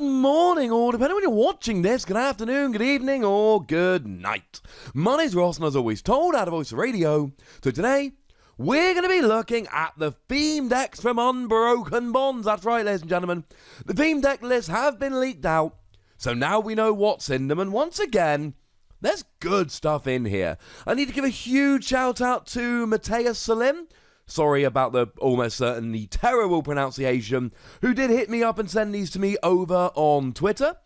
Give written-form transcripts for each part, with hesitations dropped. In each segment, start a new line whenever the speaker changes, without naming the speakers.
Good morning, or depending on when you're watching this, good afternoon, good evening, or good night. My name's Ross, and as always told, out of Voice Radio. So today, we're going to be looking at the theme decks from Unbroken Bonds. That's right, ladies and gentlemen. The theme deck lists have been leaked out, so now we know what's in them, and once again, there's good stuff in here. I need to give a huge shout out to Mateus Salim. Sorry about the almost certainly terrible pronunciation, who did hit me up and send these to me over on Twitter.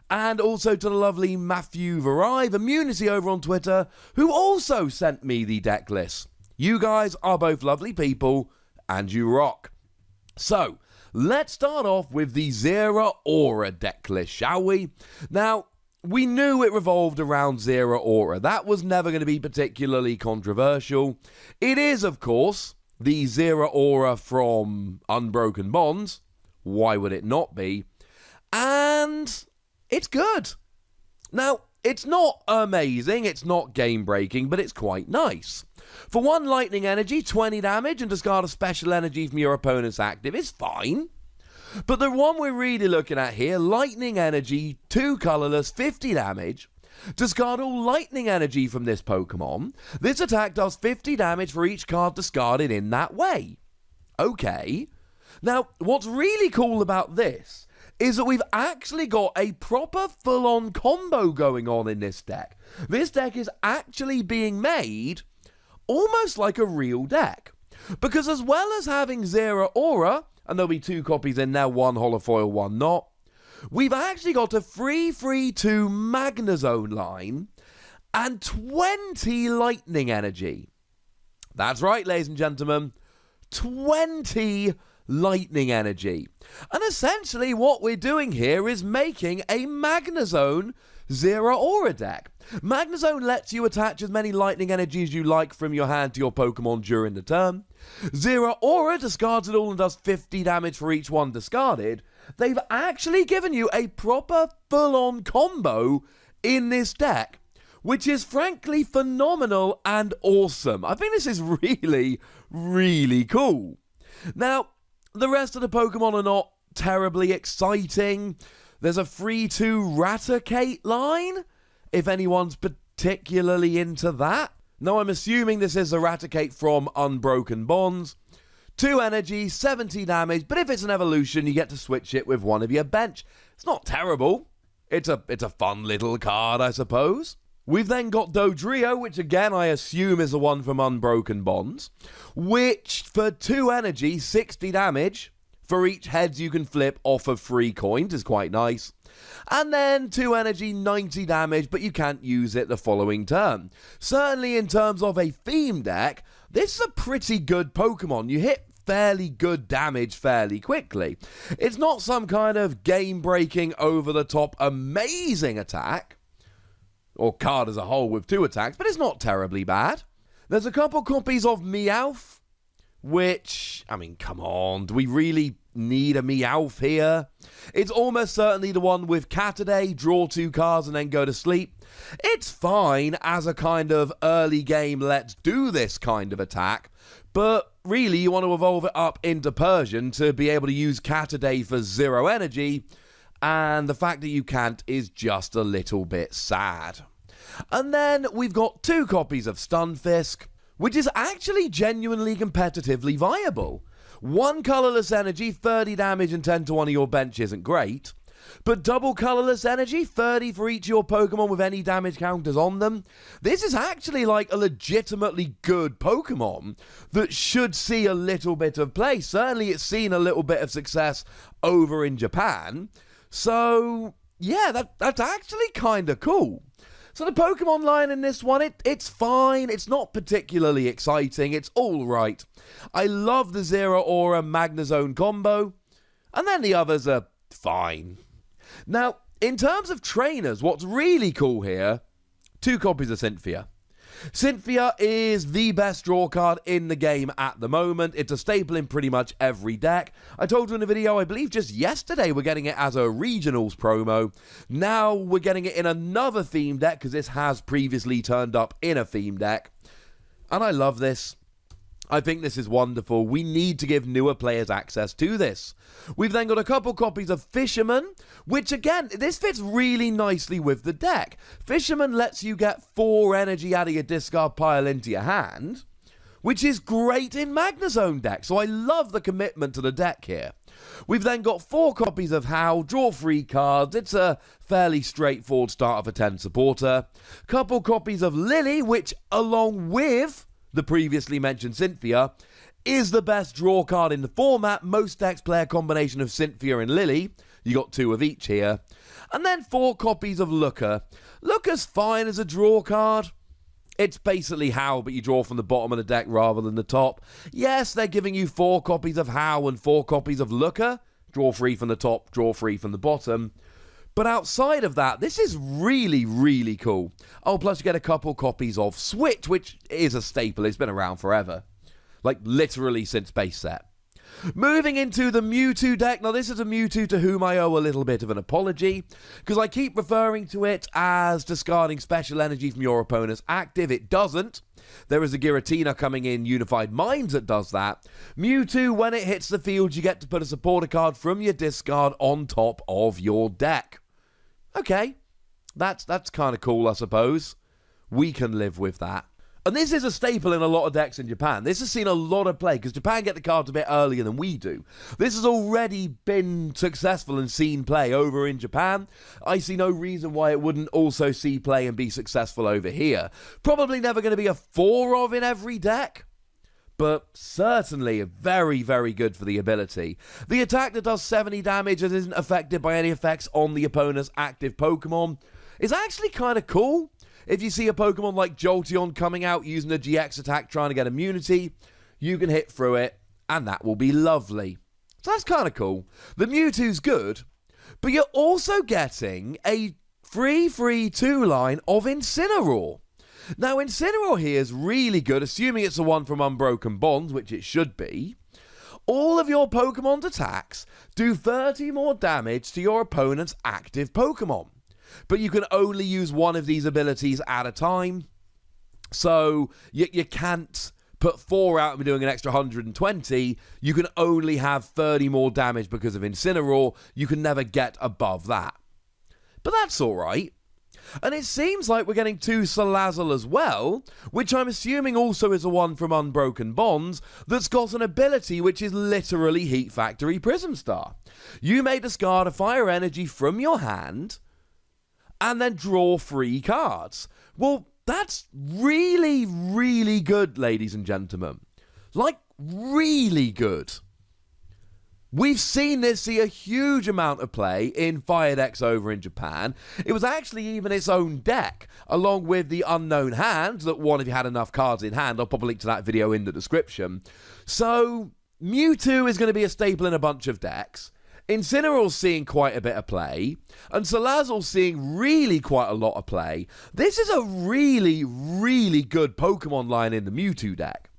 And also to the lovely Matthew Varive Immunity over on Twitter, who also sent me the deck list. You guys are both lovely people, and you rock. So, let's start off with the Zeraora deck list, shall we? Now, we knew it revolved around Zeraora. That was never going to be particularly controversial. It is, of course, the Zeraora from Unbroken Bonds. Why would it not be? And it's good. Now, it's not amazing, it's not game-breaking, but it's quite nice. For 1 lightning energy, 20 damage, and discard a special energy from your opponent's active is fine. But the one we're really looking at here, lightning energy, 2 colorless, 50 damage. Discard all lightning energy from this Pokemon. This attack does 50 damage for each card discarded in that way. Okay. Now, what's really cool about this is that we've actually got a proper full-on combo going on in this deck. This deck is actually being made almost like a real deck. Because as well as having Zeraora, and there'll be 2 copies in there, 1 holofoil, 1 not, we've actually got a 3/3/2 Magnezone line and 20 lightning energy. That's right, ladies and gentlemen, 20 lightning energy. And essentially what we're doing here is making a Magnezone Zeraora deck. Magnezone lets you attach as many lightning energy as you like from your hand to your Pokemon during the turn. Zeraora discards it all and does 50 damage for each one discarded. They've actually given you a proper full-on combo in this deck, which is frankly phenomenal and awesome. I think this is really, really cool. Now, the rest of the Pokemon are not terribly exciting. There's a 3/2 Raticate line, if anyone's particularly into that. Now, I'm assuming this is a Raticate from Unbroken Bonds. 2 energy, 70 damage, but if it's an evolution, you get to switch it with one of your bench. It's not terrible. It's a fun little card, I suppose. We've then got Dodrio, which again I assume is the one from Unbroken Bonds, which for 2 energy, 60 damage for each heads you can flip off of 3 coins is quite nice. And then 2 energy, 90 damage, but you can't use it the following turn. Certainly in terms of a theme deck, this is a pretty good Pokemon. You hit fairly good damage fairly quickly. It's not some kind of game-breaking, over-the-top, amazing attack, or card as a whole with 2 attacks, but it's not terribly bad. There's a couple copies of Meowth, which, I mean, come on, do we really need a Meowth here? It's almost certainly the one with Cataday, draw 2 cards and then go to sleep. It's fine as a kind of early game, let's do this kind of attack, but really you want to evolve it up into Persian to be able to use Cataday for 0 energy, and the fact that you can't is just a little bit sad. And then we've got 2 copies of Stunfisk, which is actually genuinely competitively viable. 1 colorless energy, 30 damage and 10 to one of your bench isn't great, but double colorless energy, 30 for each of your Pokemon with any damage counters on them. This is actually like a legitimately good Pokemon that should see a little bit of play. Certainly it's seen a little bit of success over in Japan. So, yeah, that's actually kind of cool. So the Pokemon line in this one, it's fine. It's not particularly exciting. It's all right. I love the Zeraora Magnezone combo. And then the others are fine. Now, in terms of trainers, what's really cool here, 2 copies of Cynthia. Cynthia is the best draw card in the game at the moment. It's a staple in pretty much every deck. I told you in a video, I believe just yesterday, we're getting it as a regionals promo. Now we're getting it in another theme deck, because this has previously turned up in a theme deck. And I love this. I think this is wonderful. We need to give newer players access to this. We've then got a couple copies of Fisherman, which again, this fits really nicely with the deck. Fisherman lets you get 4 energy out of your discard pile into your hand, which is great in Magnezone decks. So I love the commitment to the deck here. We've then got 4 copies of How, draw 3 cards. It's a fairly straightforward start of a 10 supporter. Couple copies of Lily, which along with the previously mentioned Cynthia, is the best draw card in the format. Most decks play a combination of Cynthia and Lily. You got 2 of each here. And then 4 copies of Looker. Looker's fine as a draw card. It's basically How, but you draw from the bottom of the deck rather than the top. Yes, they're giving you 4 copies of How and 4 copies of Looker. Draw 3 from the top, draw 3 from the bottom. But outside of that, this is really, really cool. Oh, plus you get a couple copies of Switch, which is a staple. It's been around forever. Like, literally since base set. Moving into the Mewtwo deck. Now, this is a Mewtwo to whom I owe a little bit of an apology, because I keep referring to it as discarding special energy from your opponent's active. It doesn't. There is a Giratina coming in Unified Minds that does that. Mewtwo, when it hits the field, you get to put a supporter card from your discard on top of your deck. Okay, that's kind of cool, I suppose. We can live with that. And this is a staple in a lot of decks in Japan. This has seen a lot of play, because Japan get the cards a bit earlier than we do. This has already been successful and seen play over in Japan. I see no reason why it wouldn't also see play and be successful over here. Probably never going to be a 4 of in every deck, but certainly very, very good for the ability. The attack that does 70 damage and isn't affected by any effects on the opponent's active Pokemon is actually kind of cool. If you see a Pokemon like Jolteon coming out using a GX attack trying to get immunity, you can hit through it, and that will be lovely. So that's kind of cool. The Mewtwo's good, but you're also getting a free 2-line of Incineroar. Now, Incineroar here is really good, assuming it's the one from Unbroken Bonds, which it should be. All of your Pokemon's attacks do 30 more damage to your opponent's active Pokemon. But you can only use one of these abilities at a time. So you can't put 4 out and be doing an extra 120. You can only have 30 more damage because of Incineroar. You can never get above that. But that's alright. And it seems like we're getting 2 Salazzle as well, which I'm assuming also is the one from Unbroken Bonds, that's got an ability which is literally Heat Factory Prism Star. You may discard a fire energy from your hand and then draw 3 cards. Well, that's really, really good, ladies and gentlemen. Like, really good. We've seen this see a huge amount of play in Fire decks over in Japan. It was actually even its own deck, along with the Unknown Hand, that one if you had enough cards in hand. I'll pop a link to that video in the description. So, Mewtwo is going to be a staple in a bunch of decks. Incineroar's seeing quite a bit of play, and Salazzle's seeing really quite a lot of play. This is a really, really good Pokemon line in the Mewtwo deck.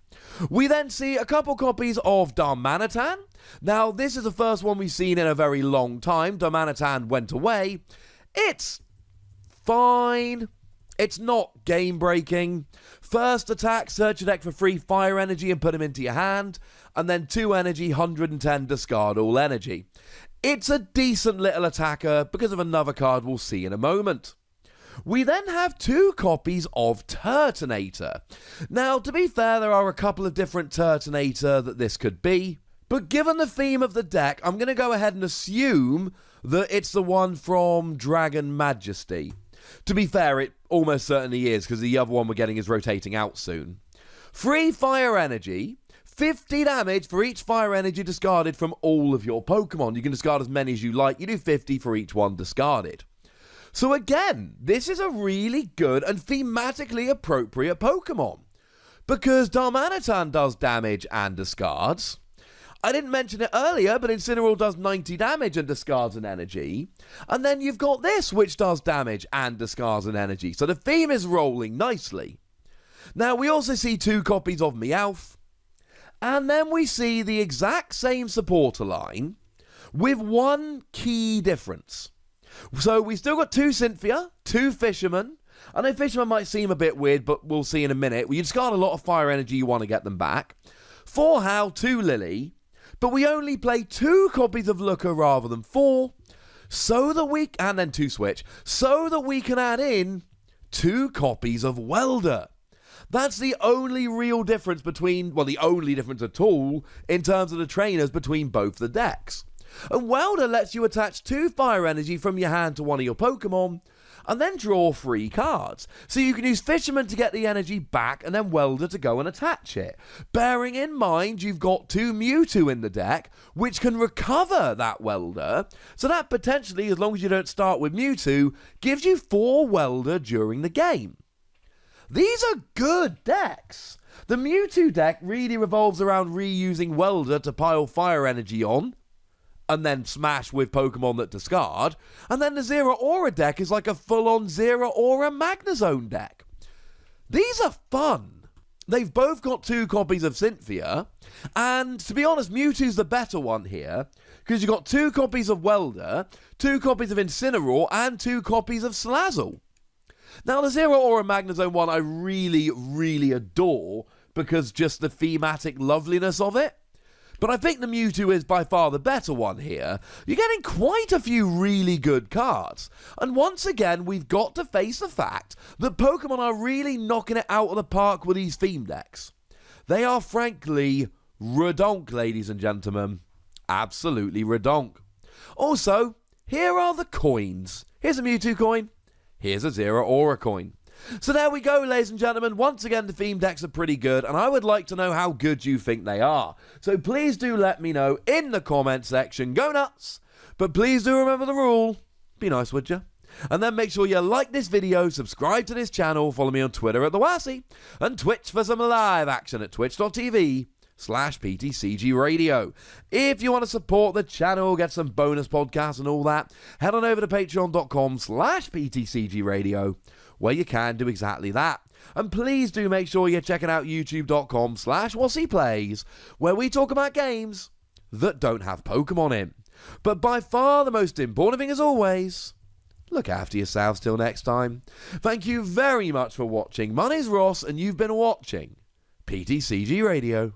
We then see a couple copies of Darmanitan. Now, this is the first one we've seen in a very long time. Darmanitan went away. It's fine. It's not game-breaking. First attack, search your deck for free fire energy and put them into your hand. And then 2 energy, 110, discard all energy. It's a decent little attacker because of another card we'll see in a moment. We then have 2 copies of Turtonator. Now, to be fair, there are a couple of different Turtonator that this could be. But given the theme of the deck, I'm going to go ahead and assume that it's the one from Dragon Majesty. To be fair, it almost certainly is, because the other one we're getting is rotating out soon. Free fire energy, 50 damage for each fire energy discarded from all of your Pokemon. You can discard as many as you like. You do 50 for each one discarded. So again, this is a really good and thematically appropriate Pokemon, because Darmanitan does damage and discards. I didn't mention it earlier, but Incineroar does 90 damage and discards an energy. And then you've got this, which does damage and discards an energy. So the theme is rolling nicely. Now, we also see 2 copies of Meowth. And then we see the exact same supporter line with one key difference. So we've still got 2 Cynthia, 2 Fisherman. I know Fisherman might seem a bit weird, but we'll see in a minute. You discard a lot of fire energy, you want to get them back. 4 Hal, 2 Lily, but we only play 2 copies of Looker rather than 4, so that we, and then 2 Switch, so that we can add in 2 copies of Welder. That's the only real difference between, well, the only difference at all in terms of the trainers between both the decks. And Welder lets you attach 2 fire energy from your hand to one of your Pokemon, and then draw 3 cards. So you can use Fisherman to get the energy back, and then Welder to go and attach it. Bearing in mind you've got 2 Mewtwo in the deck, which can recover that Welder, so that potentially, as long as you don't start with Mewtwo, gives you 4 Welder during the game. These are good decks. The Mewtwo deck really revolves around reusing Welder to pile fire energy on, and then smash with Pokemon that discard, and then the Zeraora deck is like a full-on Zeraora Magnezone deck. These are fun. They've both got 2 copies of Cynthia, and to be honest, Mewtwo's the better one here, because you've got 2 copies of Welder, 2 copies of Incineroar, and 2 copies of Slazzle. Now, the Zeraora Magnezone one I really, really adore, because just the thematic loveliness of it. But I think the Mewtwo is by far the better one here. You're getting quite a few really good cards. And once again, we've got to face the fact that Pokemon are really knocking it out of the park with these theme decks. They are frankly redonk, ladies and gentlemen. Absolutely redonk. Also, here are the coins. Here's a Mewtwo coin. Here's a Zeraora coin. So there we go, ladies and gentlemen. Once again, the theme decks are pretty good, and I would like to know how good you think they are. So please do let me know in the comment section. Go nuts! But please do remember the rule. Be nice, would you? And then make sure you like this video, subscribe to this channel, follow me on Twitter at @TheWassy, and Twitch for some live action at twitch.tv/PTCGRadio. If you want to support the channel, get some bonus podcasts and all that, head on over to patreon.com/PTCGRadio, where you can do exactly that. And please do make sure you're checking out youtube.com/WassyPlays, where we talk about games that don't have Pokemon in. But by far the most important thing, as always, look after yourselves till next time. Thank you very much for watching. My name's Ross, and you've been watching PTCG Radio.